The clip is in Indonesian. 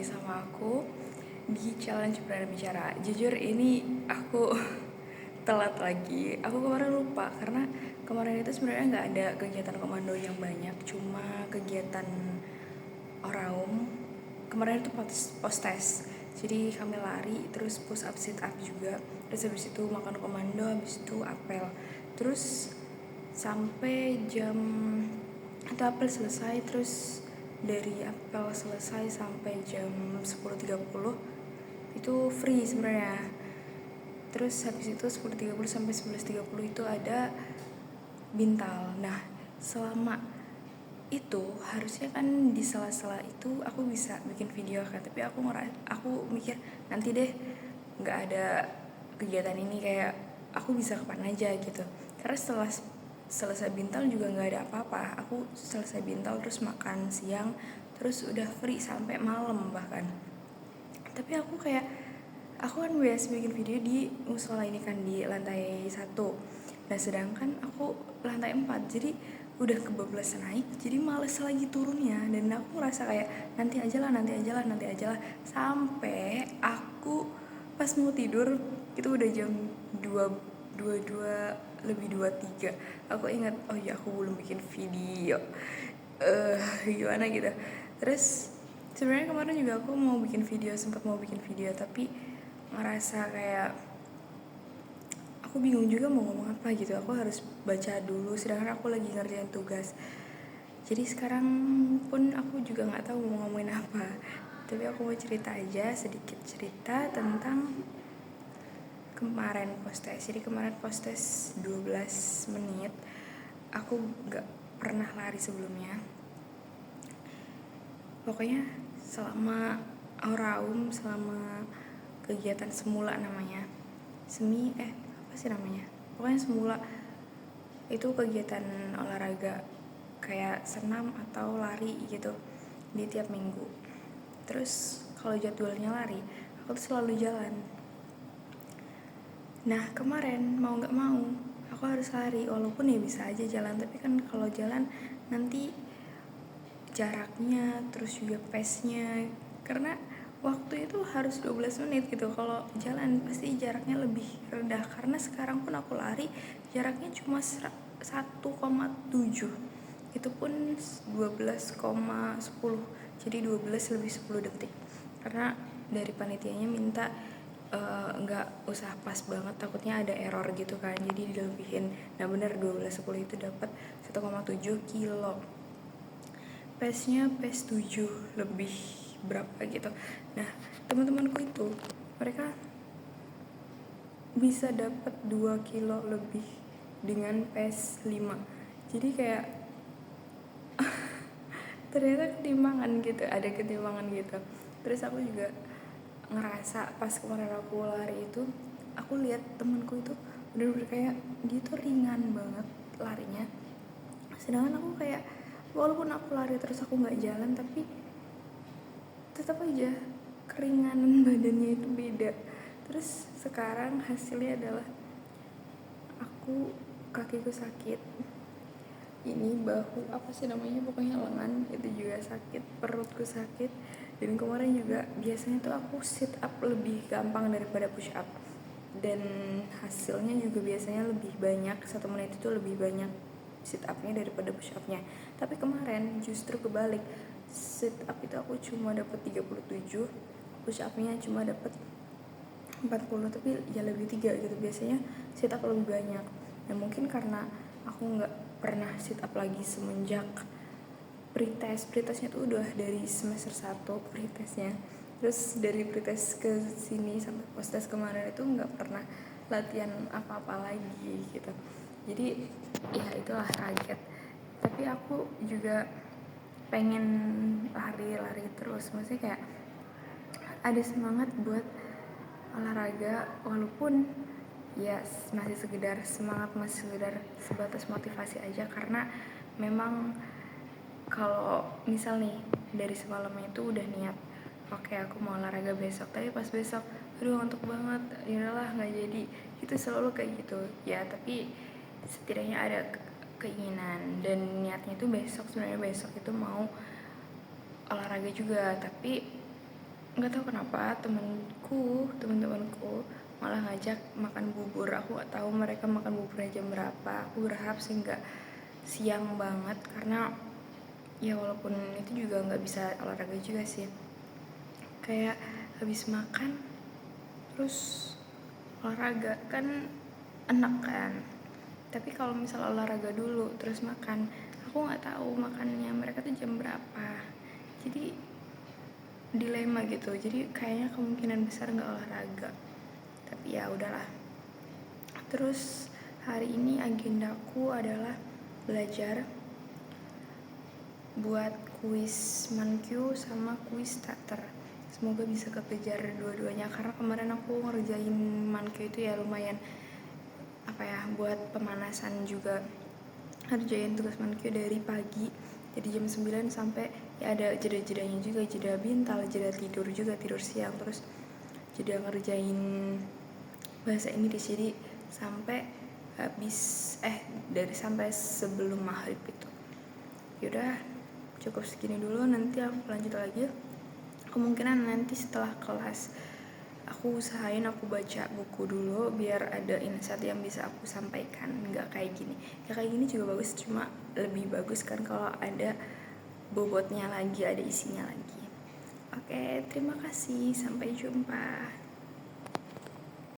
sama aku di challenge berani bicara. Jujur ini aku telat lagi. Aku kemarin lupa karena kemarin itu sebenarnya nggak ada kegiatan komando yang banyak, cuma kegiatan oraum. Kemarin itu post test. Jadi kami lari, terus push up, sit up juga. Terus habis itu makan komando, habis itu apel. Terus sampai jam atau apel selesai, terus dari apel selesai sampai jam 10.30 itu free sebenarnya. Terus habis itu 10.30 sampai 11.30 itu ada bintal. Nah, selama itu harusnya kan di sela-sela itu aku bisa bikin video kan, tapi aku mikir nanti deh, nggak ada kegiatan ini, kayak aku bisa kapan aja gitu. Karena setelah selesai bintal juga nggak ada apa-apa. Aku selesai bintal terus makan siang, terus udah free sampai malam bahkan. Tapi aku kan biasa bikin video di musola ini kan, di lantai 1. Nah sedangkan aku lantai 4, jadi udah kebablasan naik, jadi males lagi turunnya. Dan aku ngerasa kayak nanti aja lah, sampai aku pas mau tidur itu udah jam 22 lebih 23. Aku ingat, oh ya aku belum bikin video, gimana gitu. Terus sebenarnya kemarin juga aku sempat mau bikin video, tapi ngerasa kayak aku bingung juga mau ngomong apa gitu. Aku harus baca dulu, sedangkan aku lagi ngerjain tugas. Jadi sekarang pun aku juga nggak tahu mau ngomongin apa. Tapi aku mau cerita aja, sedikit cerita tentang kemarin post-test. Jadi kemarin post-test 12 menit. Aku nggak pernah lari sebelumnya. Pokoknya selama oraum, selama kegiatan semula namanya, apa sih namanya, pokoknya semula itu kegiatan olahraga kayak senam atau lari gitu di tiap minggu. Terus kalau jadwalnya lari, aku tuh selalu jalan. Nah kemarin mau nggak mau aku harus lari, walaupun ya bisa aja jalan, tapi kan kalau jalan nanti jaraknya, terus juga pace-nya, karena waktu itu harus 12 menit gitu. Kalau jalan pasti jaraknya lebih rendah, karena sekarang pun aku lari jaraknya cuma 1,7, itu pun 12,10, jadi 12 lebih 10 detik. Karena dari panitianya minta nggak usah pas banget, takutnya ada error gitu kan, jadi dilebihin. Nah bener 12.10 itu dapat 1,7 kilo. Pace-nya pace 7 lebih berapa gitu. Nah teman-temanku itu mereka bisa dapat 2 kilo lebih dengan pace 5. Jadi kayak ternyata ada ketimbangan gitu. Terus aku juga ngerasa pas kemarin aku lari itu, aku lihat temanku itu bener-bener kayak dia tuh ringan banget larinya, sedangkan aku kayak walaupun aku lari terus aku nggak jalan, tapi tetap aja keringanan badannya itu beda. Terus sekarang hasilnya adalah kakiku sakit, ini bahu apa sih namanya, pokoknya lengan itu juga sakit, perutku sakit. Dan kemarin juga biasanya tuh aku sit up lebih gampang daripada push up, dan hasilnya juga biasanya lebih banyak, 1 menit itu lebih banyak sit upnya daripada push upnya. Tapi kemarin justru kebalik, sit up itu aku cuma dapat 37, push upnya cuma dapat 40, tapi ya lebih 3 gitu. Biasanya sit up lebih banyak. Dan mungkin karena aku nggak pernah sit up lagi semenjak pretestnya tuh udah dari semester 1 pretestnya. Terus dari pretest ke sini sampai post-test kemarin itu nggak pernah latihan apa-apa lagi gitu. Jadi ya itulah kaget. Tapi aku juga pengen lari terus, maksudnya kayak ada semangat buat olahraga, walaupun ya masih sekedar semangat, masih sekedar sebatas motivasi aja. Karena memang kalau misal nih dari semalamnya itu udah niat, oke aku mau olahraga besok, tapi pas besok aduh ngantuk banget, yaudahlah nggak jadi. Itu selalu kayak gitu ya. Tapi setidaknya ada keinginan dan niatnya itu besok, sebenarnya besok itu mau olahraga juga. Tapi nggak tahu kenapa teman-temanku malah ngajak makan bubur. Aku nggak tahu mereka makan buburnya jam berapa. Aku berharap sih nggak siang banget, karena ya walaupun itu juga nggak bisa olahraga juga sih. Kayak habis makan terus olahraga kan enak kan, tapi kalau misal olahraga dulu terus makan, aku nggak tahu makannya mereka tuh jam berapa, jadi dilema gitu. Jadi kayaknya kemungkinan besar nggak olahraga, tapi ya udahlah. Terus hari ini agendaku adalah belajar buat kuis Mankyu sama kuis starter. Semoga bisa kekejar dua-duanya, karena kemarin aku ngerjain Mankyu itu ya lumayan buat pemanasan juga. Ngerjain tugas Mankyu dari pagi, jadi jam 9 sampai ya ada jeda-jedanya juga, jeda bintal, jeda tidur juga, tidur siang, terus jeda ngerjain bahasa Inggris. Jadi sampai sampai sebelum maghrib itu. Yaudah, cukup segini dulu, nanti aku lanjut lagi. Kemungkinan nanti setelah kelas aku usahain aku baca buku dulu biar ada insight yang bisa aku sampaikan. Nggak kayak gini, ya kayak gini juga bagus, cuma lebih bagus kan kalau ada bobotnya lagi, ada isinya lagi. Oke, terima kasih, sampai jumpa.